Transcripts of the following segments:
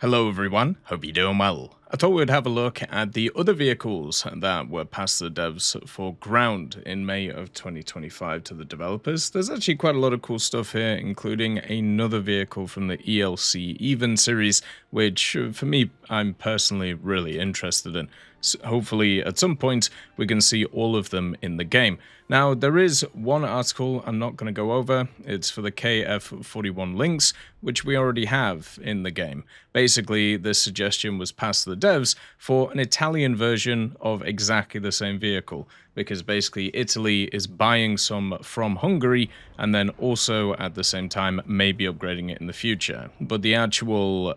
Hello everyone, hope you're doing well. I thought we'd have a look at the other vehicles that were past the devs for ground in May of 2025 to the developers. There's actually quite a lot of cool stuff here, including another vehicle from the ELC Even series, which for me, I'm personally really interested in. So hopefully at some point we can see all of them in the game. Now there is one article I'm not going to go over. It's for the KF41 links, which we already have in the game. Basically, this suggestion was passed to the devs for an Italian version of exactly the same vehicle, because basically Italy is buying some from Hungary and then also at the same time maybe upgrading it in the future. But the actual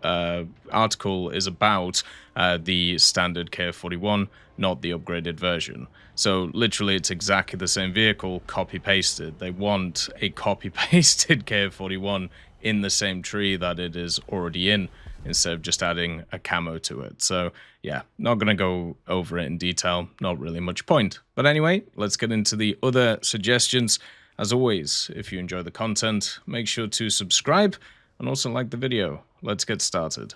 article is about the standard KF41, not the upgraded version. So literally it's exactly the same vehicle, copy-pasted. They want a copy-pasted KF41 in the same tree that it is already in, instead of just adding a camo to it. So yeah, not going to go over it in detail, not really much point. But anyway, let's get into the other suggestions. As always, if you enjoy the content, make sure to subscribe and also like the video. Let's get started.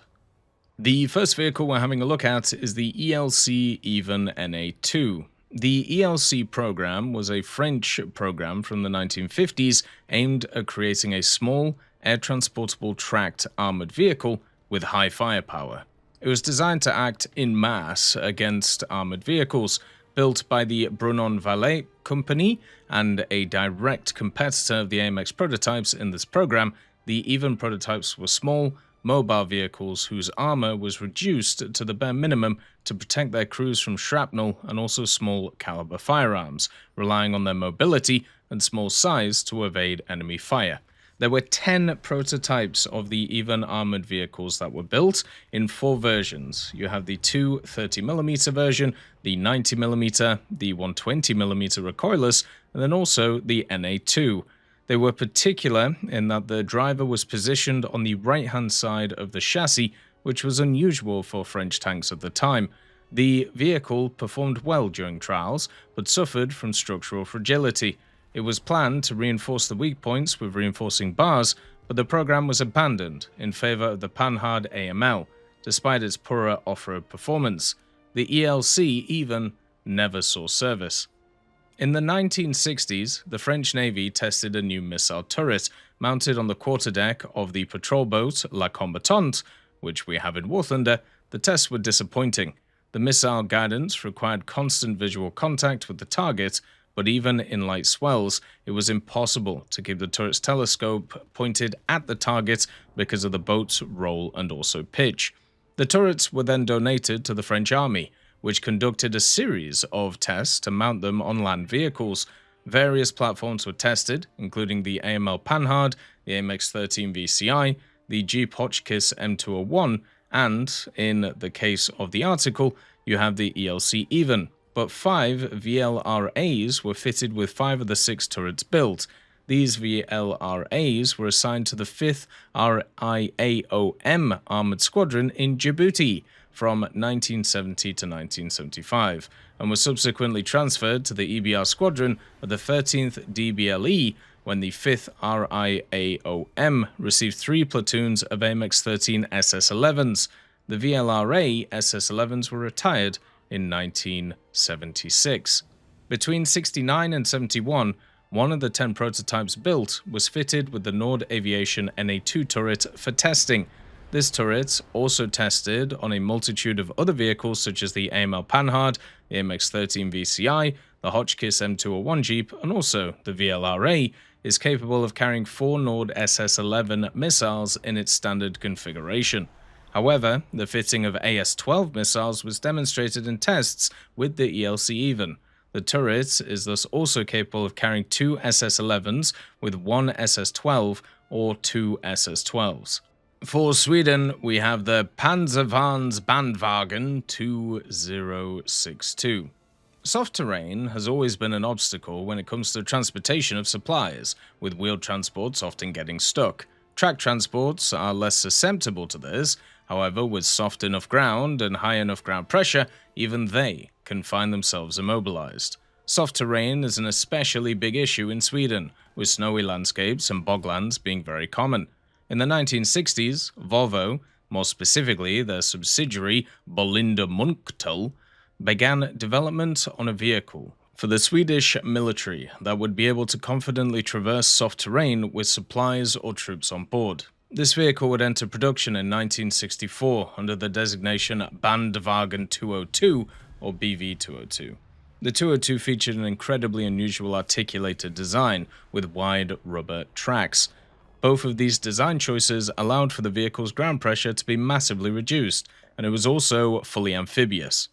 The first vehicle we're having a look at is the ELC Even NA2. The ELC program was a French program from the 1950s aimed at creating a small, air-transportable tracked armored vehicle with high firepower. It was designed to act in mass against armored vehicles, built by the Brunon-Valais company and a direct competitor of the AMX prototypes in this program. The Even prototypes were small, mobile vehicles whose armor was reduced to the bare minimum to protect their crews from shrapnel and also small caliber firearms, relying on their mobility and small size to evade enemy fire. There were 10 prototypes of the Even armored vehicles that were built in 4 versions. You have the 230mm version, the 90mm, the 120mm recoilless, and then also the NA2. They were particular in that the driver was positioned on the right-hand side of the chassis, which was unusual for French tanks at the time. The vehicle performed well during trials, but suffered from structural fragility. It was planned to reinforce the weak points with reinforcing bars, but the program was abandoned in favor of the Panhard AML, despite its poorer off-road performance. The ELC Even never saw service. In the 1960s, the French Navy tested a new missile turret mounted on the quarterdeck of the patrol boat La Combattante, which we have in Warthunder. The tests were disappointing. The missile guidance required constant visual contact with the target, but even in light swells, it was impossible to keep the turret's telescope pointed at the target because of the boat's roll and also pitch. The turrets were then donated to the French army, which conducted a series of tests to mount them on land vehicles. Various platforms were tested, including the AML Panhard, the AMX-13 VCI, the Jeep Hotchkiss M201, and, in the case of the article, you have the ELC Even. But 5 VLRAs were fitted with 5 of the 6 turrets built. These VLRAs were assigned to the 5th RIAOM Armored Squadron in Djibouti from 1970 to 1975, and were subsequently transferred to the EBR Squadron of the 13th DBLE when the 5th RIAOM received 3 platoons of AMX-13 SS-11s. The VLRA SS-11s were retired in 1976. Between 69 and 71, one of the 10 prototypes built was fitted with the Nord Aviation NA2 turret for testing. This turret also tested on a multitude of other vehicles such as the AML Panhard, the MX-13 VCI, the Hotchkiss M201 Jeep, and also the VLRA is capable of carrying 4 Nord SS-11 missiles in its standard configuration. However, the fitting of AS-12 missiles was demonstrated in tests with the ELC Even. The turret is thus also capable of carrying 2 SS-11s with 1 SS-12 or 2 SS-12s. For Sweden, we have the PansarvärnsBandvagn 2062. Soft terrain has always been an obstacle when it comes to transportation of supplies, with wheeled transports often getting stuck. Track transports are less susceptible to this. However, with soft enough ground and high enough ground pressure, even they can find themselves immobilized. Soft terrain is an especially big issue in Sweden, with snowy landscapes and boglands being very common. In the 1960s, Volvo, more specifically their subsidiary Bolinda Munktull, began development on a vehicle for the Swedish military that would be able to confidently traverse soft terrain with supplies or troops on board. This vehicle would enter production in 1964 under the designation Bandvagn 202 or BV202. The 202 featured an incredibly unusual articulated design with wide rubber tracks. Both of these design choices allowed for the vehicle's ground pressure to be massively reduced, and it was also fully amphibious.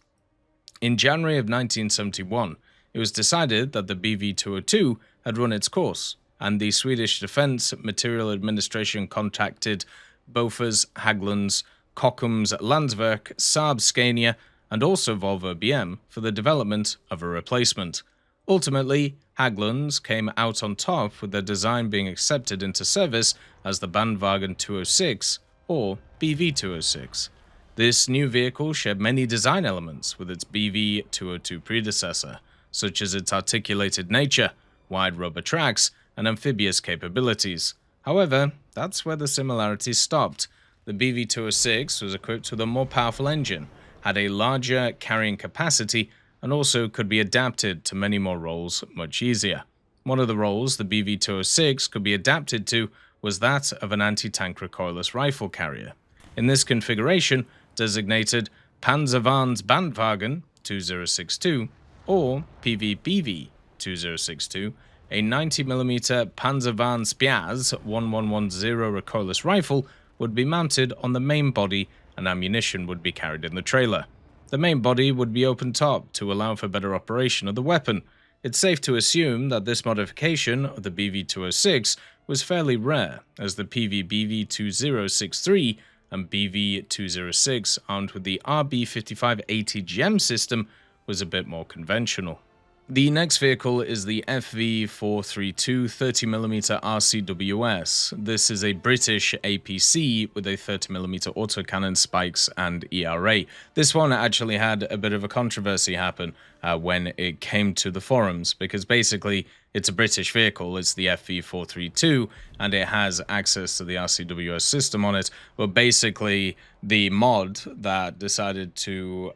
In January of 1971, it was decided that the BV202 had run its course, and the Swedish Defence Material Administration contacted Bofors, Hägglunds, Kockums Landsverk, Saab Scania, and also Volvo BM for the development of a replacement. Ultimately, Hägglunds came out on top with their design being accepted into service as the Bandvagn 206 or BV206. This new vehicle shared many design elements with its BV202 predecessor, such as its articulated nature, wide rubber tracks, and amphibious capabilities. However, that's where the similarities stopped. The BV206 was equipped with a more powerful engine, had a larger carrying capacity, and also could be adapted to many more roles much easier. One of the roles the BV206 could be adapted to was that of an anti-tank recoilless rifle carrier. In this configuration, designated PansarvärnsBandvagn 2062 or PVBV 2062, a 90mm PansarvärnsBandvagn 1110 recoilless rifle would be mounted on the main body and ammunition would be carried in the trailer. The main body would be open top to allow for better operation of the weapon. It's safe to assume that this modification of the BV206 was fairly rare, as the PVBV 2063 and BV206 armed with the RB55 ATGM system was a bit more conventional. The next vehicle is the FV432 30mm RCWS. This is a British APC with a 30mm autocannon, spikes, and ERA. This one actually had a bit of a controversy happen when it came to the forums, because basically it's a British vehicle, it's the FV432, and it has access to the RCWS system on it, but basically the mod that decided to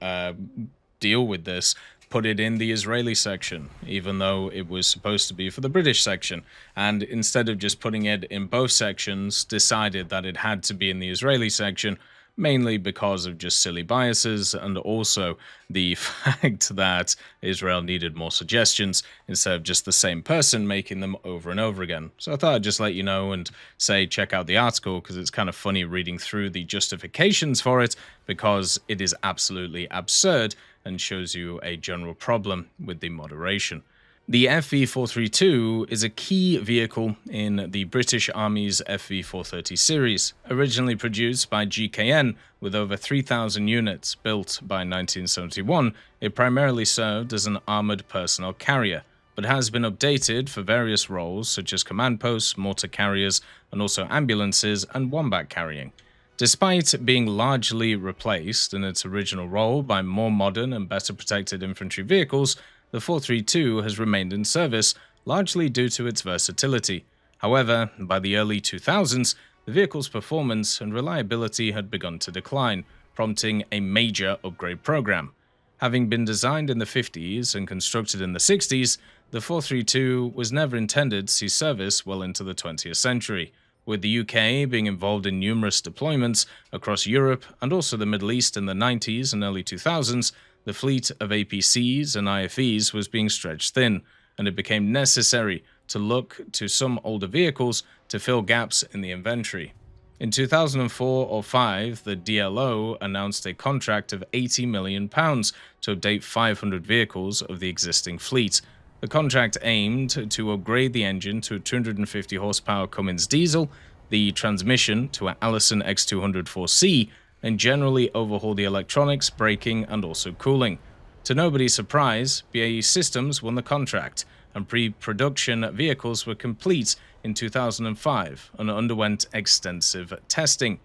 deal with this put it in the Israeli section, even though it was supposed to be for the British section. And instead of just putting it in both sections, decided that it had to be in the Israeli section, mainly because of just silly biases and also the fact that Israel needed more suggestions instead of just the same person making them over and over again. So I thought I'd just let you know and say check out the article, because it's kind of funny reading through the justifications for it, because it is absolutely absurd and shows you a general problem with the moderation. The FV432 is a key vehicle in the British Army's FV430 series, originally produced by GKN with over 3,000 units built by 1971. It primarily served as an armoured personnel carrier, but has been updated for various roles such as command posts, mortar carriers, and also ambulances and wombat carrying. Despite being largely replaced in its original role by more modern and better protected infantry vehicles, the 432 has remained in service, largely due to its versatility. However, by the early 2000s, the vehicle's performance and reliability had begun to decline, prompting a major upgrade program. Having been designed in the 50s and constructed in the 60s, the 432 was never intended to see service well into the 20th century. With the UK being involved in numerous deployments across Europe and also the Middle East in the 90s and early 2000s, the fleet of APCs and IFEs was being stretched thin, and it became necessary to look to some older vehicles to fill gaps in the inventory. In 2004 or 5, the DLO announced a contract of £80 million to update 500 vehicles of the existing fleet. The contract aimed to upgrade the engine to a 250 horsepower Cummins diesel, the transmission to an Allison X200 and generally overhaul the electronics, braking, and also cooling. To nobody's surprise, BAE Systems won the contract, and pre-production vehicles were complete in 2005 and underwent extensive testing.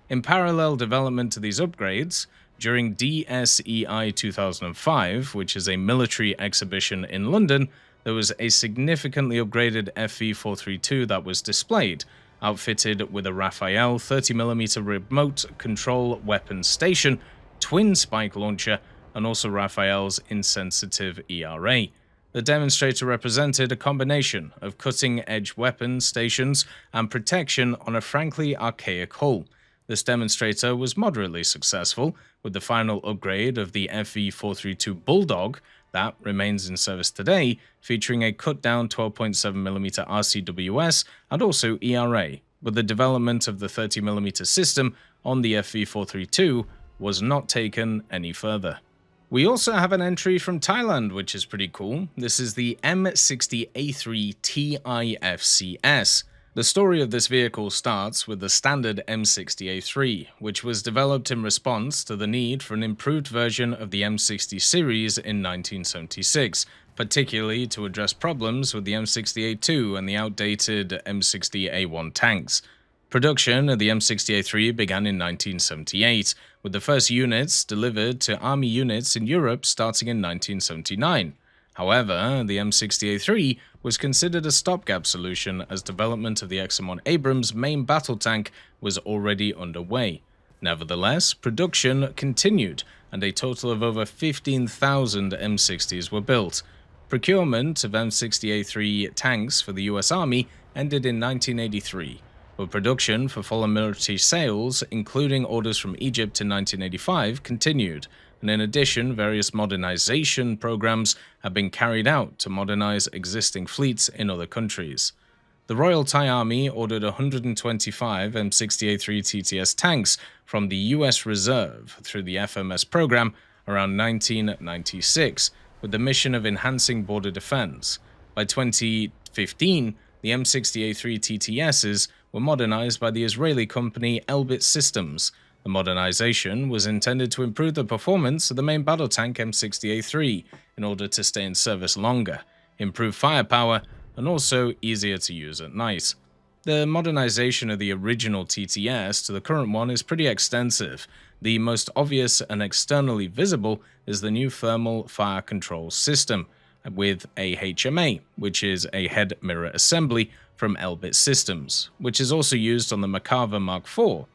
In parallel development to these upgrades, during DSEI 2005, which is a military exhibition in London, there was a significantly upgraded FV432 that was displayed, outfitted with a Raphael 30mm remote control weapon station, twin spike launcher, and also Raphael's insensitive ERA. The demonstrator represented a combination of cutting-edge weapon stations and protection on a frankly archaic hull. This demonstrator was moderately successful, with the final upgrade of the FV432 Bulldog, that remains in service today, featuring a cut-down 12.7mm RCWS and also ERA, but the development of the 30mm system on the FV432 was not taken any further. We also have an entry from Thailand, which is pretty cool. This is the M60A3 TIFCS. The story of this vehicle starts with the standard M60A3, which was developed in response to the need for an improved version of the M60 series in 1976, particularly to address problems with the M60A2 and the outdated M60A1 tanks. Production of the M60A3 began in 1978, with the first units delivered to Army units in Europe starting in 1979. However, the M60A3 was considered a stopgap solution as development of the XM1 Abrams main battle tank was already underway. Nevertheless, production continued, and a total of over 15,000 M60s were built. Procurement of M60A3 tanks for the US Army ended in 1983, but production for foreign military sales, including orders from Egypt in 1985, continued. And in addition, various modernization programs have been carried out to modernize existing fleets in other countries. The Royal Thai Army ordered 125 M60A3 TTS tanks from the US Reserve through the FMS program around 1996, with the mission of enhancing border defense. By 2015, the M60A3 TTSs were modernized by the Israeli company Elbit Systems. The modernization was intended to improve the performance of the main battle tank M60A3 in order to stay in service longer, improve firepower, and also easier to use at night. The modernization of the original TTS to the current one is pretty extensive. The most obvious and externally visible is the new thermal fire control system, with a HMA, which is a head mirror assembly from Elbit Systems, which is also used on the Merkava Mark IV.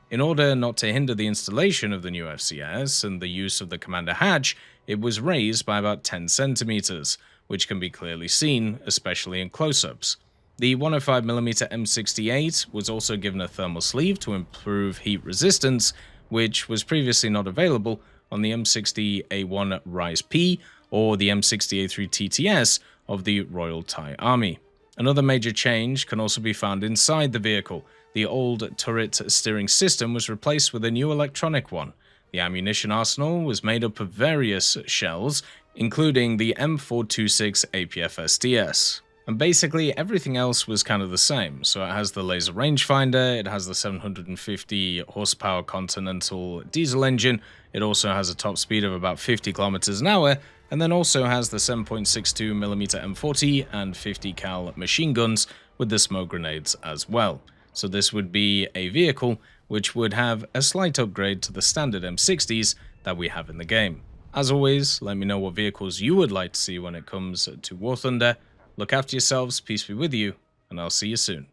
In order not to hinder the installation of the new FCS and the use of the commander hatch, it was raised by about 10 centimeters, which can be clearly seen, especially in close-ups. The 105mm M68 was also given a thermal sleeve to improve heat resistance, which was previously not available on the M60A1 Rise P or the M60A3 TTS of the Royal Thai Army. Another major change can also be found inside the vehicle. The old turret steering system was replaced with a new electronic one. The ammunition arsenal was made up of various shells, including the M426 APF-SDS. And basically everything else was kind of the same. So it has the laser rangefinder, it has the 750 horsepower Continental diesel engine, it also has a top speed of about 50 kilometers an hour, and then also has the 7.62mm M40 and 50 cal machine guns with the smoke grenades as well. So this would be a vehicle which would have a slight upgrade to the standard M60s that we have in the game. As always, let me know what vehicles you would like to see when it comes to War Thunder. Look after yourselves, peace be with you, and I'll see you soon.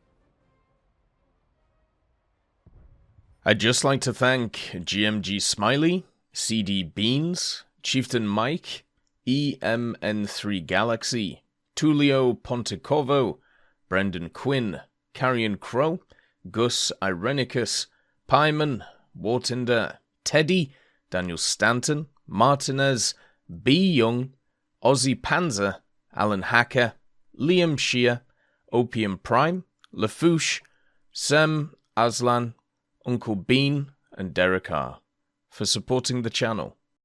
I'd just like to thank GMG Smiley, CD Beans, Chieftain Mike, EMN3 Galaxy, Tulio Pontecorvo, Brendan Quinn, Carrion Crow, Gus Irenicus, Pyman, Warthunder, Teddy, Daniel Stanton, Martinez, B. Young, Ozzy Panzer, Alan Hacker, Liam Shear, Opium Prime, Lafouche, Sem, Aslan, Uncle Bean, and Derek R. for supporting the channel.